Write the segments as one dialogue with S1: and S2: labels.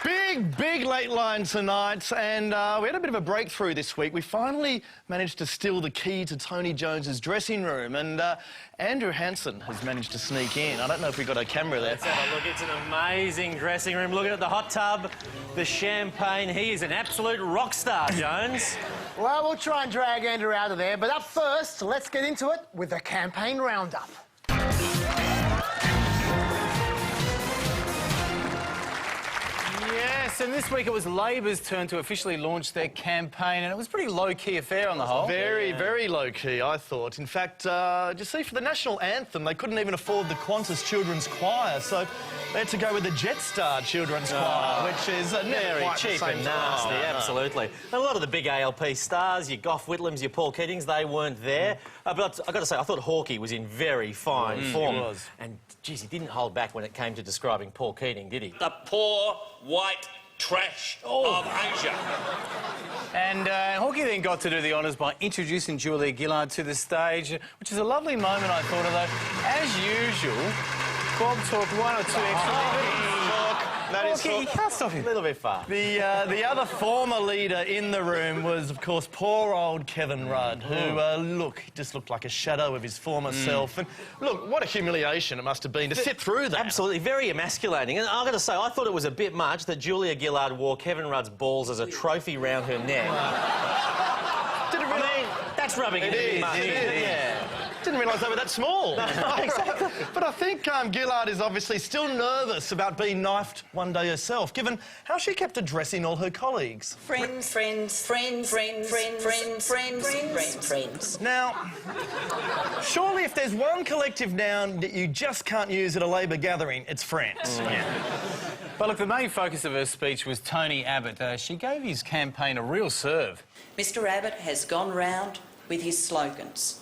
S1: Big late line tonight, and we had a bit of a breakthrough this week. We finally managed to steal the key to Tony Jones's dressing room, and Andrew Hansen has managed to sneak in. I don't know if we've got a camera there.
S2: Let's have a look. It's an amazing dressing room. Looking at the hot tub, the champagne. He is an absolute rock star, Jones.
S3: Well, we'll try and drag Andrew out of there, but up first, let's get into it with the campaign roundup.
S4: Yes, and this week it was Labor's turn to officially launch their campaign, and it was a pretty low-key affair on the whole.
S1: Very low-key, I thought. In fact, you see, for the national anthem, they couldn't even afford the Qantas Children's Choir, so they had to go with the Jetstar Children's Choir, which is
S2: very cheap and nasty, absolutely. And a lot of the big ALP stars, your Gough Whitlams, your Paul Keatings, they weren't there. But I've got to say, I thought Hawkeye was in very fine form.
S1: He was.
S2: And, geez, he didn't hold back when it came to describing Paul Keating, did he?
S5: The poor, white trash of Asia.
S4: And Hawkeye then got to do the honours by introducing Julia Gillard to the stage, which is a lovely moment, I thought, although, as usual, Bob talked one or two extra
S1: you
S4: can't stop him.
S2: A little bit far.
S1: The other former leader in the room was, of course, poor old Kevin Rudd, who, just looked like a shadow of his former self. And, look, what a humiliation it must have been to sit through that.
S2: Absolutely, very emasculating. And I've got to say, I thought it was a bit much that Julia Gillard wore Kevin Rudd's balls as a trophy round her neck. I mean, that's rubbing it in much.
S1: It is.
S2: Yeah.
S1: Didn't realise they were that small.
S2: Exactly.
S1: But I think Gillard is obviously still nervous about being knifed one day herself, given how she kept addressing all her colleagues.
S6: Friends.
S1: Now, surely if there's one collective noun that you just can't use at a Labor gathering, it's friends.
S4: But look, the main focus of her speech was Tony Abbott. She gave his campaign a real serve.
S6: Mr Abbott has gone round with his slogans.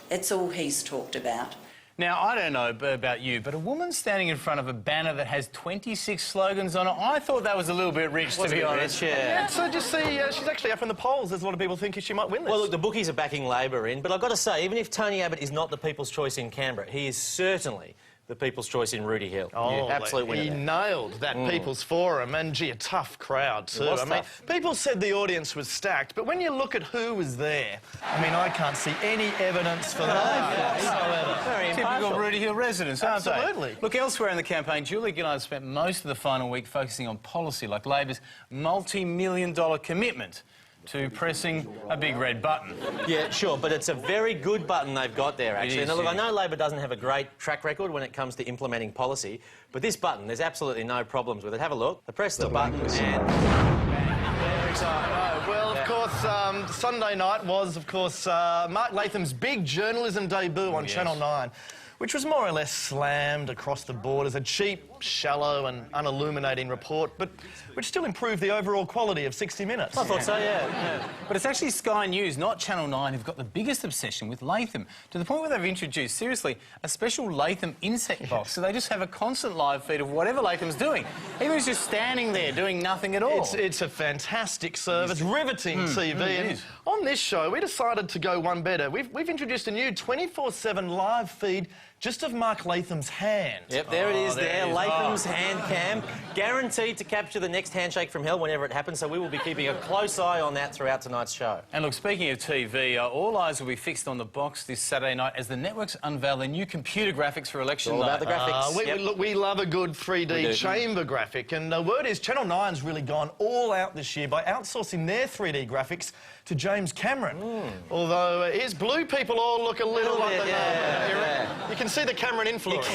S6: That's all he's talked about.
S4: Now, I don't know about you, but a woman standing in front of a banner that has 26 slogans on it, I thought that was a little bit rich, to be honest.
S2: Yeah.
S1: So just see, she's actually up in the polls. There's a lot of people thinking she might win this.
S2: Well, look, the bookies are backing Labor in, but I've got to say, even if Tony Abbott is not the people's choice in Canberra, he is certainly the people's choice in Rooty Hill.
S1: Oh,
S2: absolute winner.
S1: He nailed that People's Forum, and gee, a tough crowd too.
S2: It was
S1: I mean, people said the audience was stacked, but when you look at who was there, I mean, I can't see any evidence for that whatsoever.
S2: Very
S4: Typical Rooty Hill residents, aren't they?
S1: Absolutely.
S4: Look, elsewhere in the campaign, Julia Gillard spent most of the final week focusing on policy, like Labor's multi-million-dollar commitment to pressing a big red button.
S2: Yeah, sure, but it's a very good button they've got there, actually.
S4: It is,
S2: Now, look,
S4: yeah.
S2: I know Labor doesn't have a great track record when it comes to implementing policy, but this button, there's absolutely no problems with it. Have a look. I press the button and... Very exciting.
S1: Well, of course, Sunday night was, of course, Mark Latham's big journalism debut on Channel 9, which was more or less slammed across the board as a cheap, shallow and unilluminating report, but which still improved the overall quality of 60 Minutes.
S2: I thought so, yeah.
S4: But it's actually Sky News, not Channel 9, who've got the biggest obsession with Latham, to the point where they've introduced, seriously, a special Latham insect box, so they just have a constant live feed of whatever Latham's doing. Even if he's just standing there doing nothing at all.
S1: It's a fantastic service, riveting TV. And on this show, we decided to go one better. We've introduced a new 24/7 live feed just of Mark Latham's hand.
S2: Yep, there it is there,
S4: it is.
S2: Latham's hand cam. Guaranteed to capture the next handshake from hell whenever it happens, so we will be keeping a close eye on that throughout tonight's show.
S4: And look, speaking of TV, all eyes will be fixed on the box this Saturday night as the networks unveil their new computer graphics for election
S2: All
S4: night.
S2: about the graphics.
S1: We love a good 3D chamber graphic, and the word is Channel 9's really gone all out this year by outsourcing their 3D graphics to James Cameron. Although his blue people all look a little like the... You can see the Cameron influence.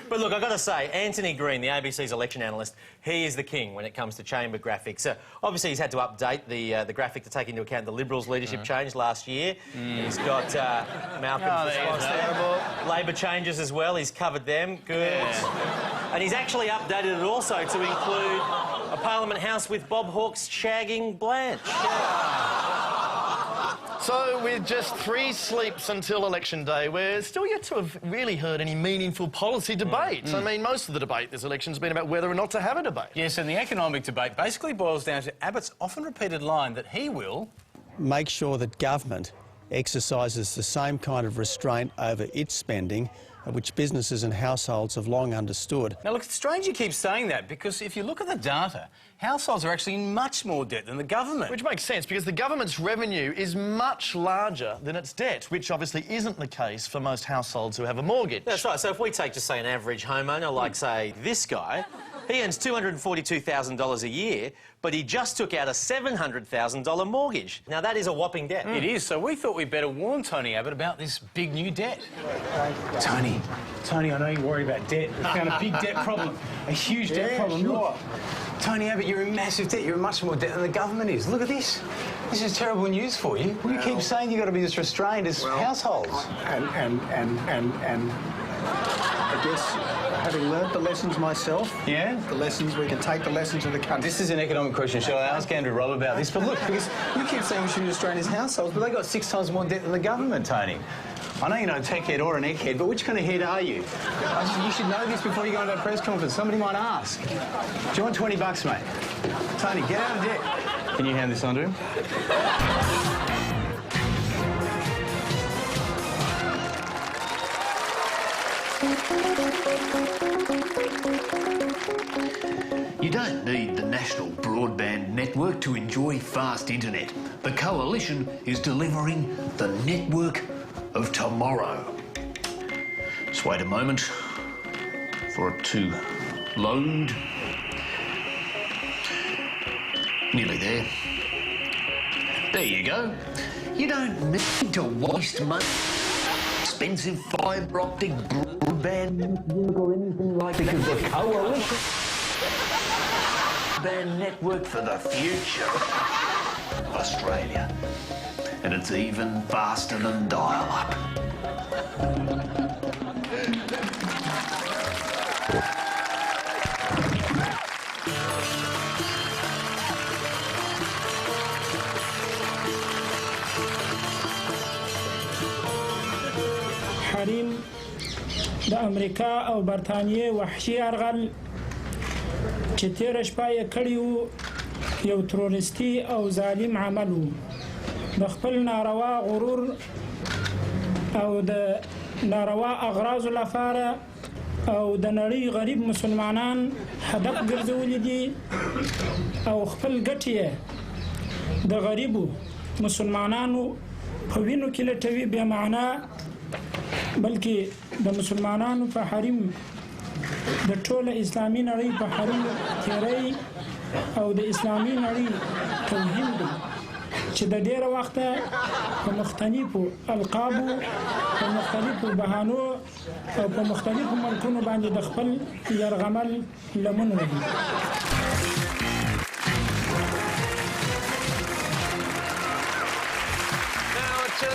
S2: But look, I've got to say, Anthony Green, the ABC's election analyst, he is the king when it comes to chamber graphics. Obviously, he's had to update the graphic to take into account the Liberals' leadership change last year. He's got Malcolm's response there. Labor changes as well, he's covered them. Good. And he's actually updated it also to include a Parliament House with Bob Hawke's shagging Blanche.
S1: So, with just 3 sleeps until election day, we're still yet to have really heard any meaningful policy debates. I mean, most of the debate this election's been about whether or not to have a debate.
S4: Yes, and the economic debate basically boils down to Abbott's often repeated line that he will...
S7: make sure that government exercises the same kind of restraint over its spending, which businesses and households have long understood.
S4: Now, look, it's strange you keep saying that, because if you look at the data, households are actually in much more debt than the government.
S1: Which makes sense, because the government's revenue is much larger than its debt, which obviously isn't the case for most households who have a mortgage.
S2: That's right. So if we take, just say, an average homeowner, like, say, this guy, he earns $242,000 a year, but he just took out a $700,000 mortgage. Now, that is a whopping debt.
S4: It is, so we thought we'd better warn Tony Abbott about this big new debt. Tony, I know you worry about debt. We found a big debt problem, a huge debt problem.
S3: Sure.
S4: Look, Tony Abbott, you're in massive debt. You're in much more debt than the government is. Look at this. This is terrible news for you. You keep saying you've got to be as restrained as households.
S7: And I guess, having learnt the lessons myself, we can take the lessons of the country.
S4: This is an economic question. Shall I ask Andrew Robb about this? But look, because you keep saying we should restrain his households, but they got 6 times more debt than the government, Tony. I know you're not a tech head or an egghead, but which kind of head are you? You should know this before you go into a press conference. Somebody might ask. Do you want $20, mate? Tony, get out of debt. Can you hand this on to him?
S8: You don't need the national broadband network to enjoy fast internet. The Coalition is delivering the network of tomorrow. Just wait a moment for it to load. Nearly there. There you go. You don't need to waste money. Expensive fibre optic broadband network or anything like that, because the Coalition broadband network for the future of Australia. And it's even faster than dial-up.
S9: حريم د امریکا او برطانیې وحشي ارغل چې تیره شپه یې کړی وو یو تروریستي او ظالم عمل وو د خپل ناروا غرور او د ناروا اغراضو لپاره او د نړۍ غریب مسلمانان هدف ګرځولي دي او خپل ګټې یې د غریبو مسلمانانو په وینو کې لټوي بې معنا بلکې د مسلمانانو په حریم د ټوله اسلامي نړۍ په حریم تیری او د اسلامي نړۍ توهین دی چې د ډیره وخته په مختلفو القابو په مختلفو بهانو او په مختلفو ملکونو باندې د خپل یرغمل لمن وهي.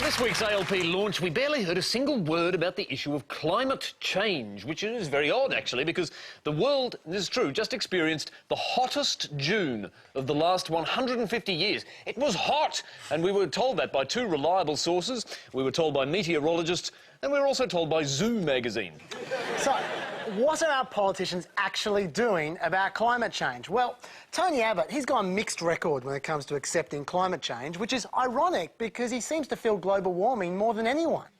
S8: This week's ALP launch, we barely heard a single word about the issue of climate change, which is very odd, actually, because the world, this is true, just experienced the hottest June of the last 150 years. It was hot, and we were told that by 2 reliable sources. We were told by meteorologists, and we were also told by Zoo magazine.
S3: So, what are our politicians actually doing about climate change? Well, Tony Abbott, he's got a mixed record when it comes to accepting climate change, which is ironic because he seems to feel global warming more than anyone.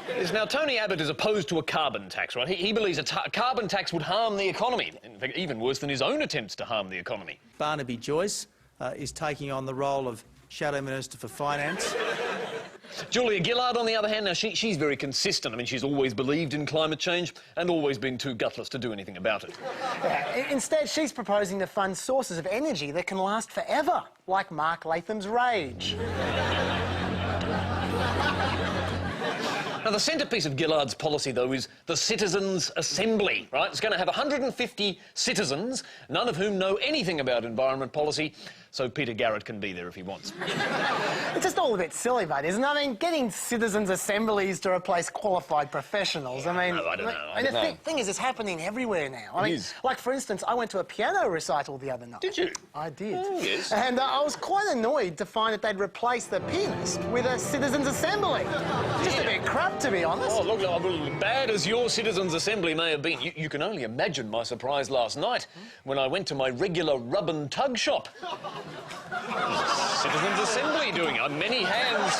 S8: Yes, now, Tony Abbott is opposed to a carbon tax, right? He believes a carbon tax would harm the economy. In fact, even worse than his own attempts to harm the economy.
S7: Barnaby Joyce is taking on the role of Shadow Minister for Finance.
S8: Julia Gillard, on the other hand, now she's very consistent. I mean, she's always believed in climate change and always been too gutless to do anything about it.
S3: Yeah, instead, she's proposing to fund sources of energy that can last forever, like Mark Latham's rage.
S8: Now, the centrepiece of Gillard's policy, though, is the Citizens' Assembly, right? It's going to have 150 citizens, none of whom know anything about environment policy, so Peter Garrett can be there if he wants.
S3: It's just all a bit silly, that, isn't it? I mean, getting citizens' assemblies to replace qualified professionals, I mean...
S8: No, I don't know.
S3: The thing is, it's happening everywhere now. I mean, like, for instance, I went to a piano recital the other night.
S8: Did you?
S3: I did.
S8: Oh, yes.
S3: And I was quite annoyed to find that they'd replaced the pins with a citizens' assembly. Just a bit crap, to be honest.
S8: Oh, look, bad as your Citizens' Assembly may have been, you can only imagine my surprise last night when I went to my regular rub and tug shop. Citizens' Assembly doing it. Many hands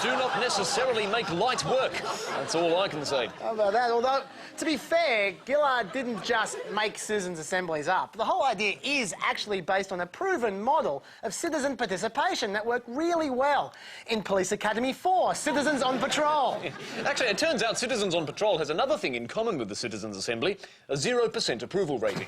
S8: do not necessarily make light work. That's all I can say.
S3: How about that? Although, to be fair, Gillard didn't just make citizens' assemblies up. The whole idea is actually based on a proven model of citizen participation that worked really well in Police Academy 4, Citizens on Patrol.
S8: Actually, it turns out Citizens on Patrol has another thing in common with the Citizens' Assembly, a 0% approval rating.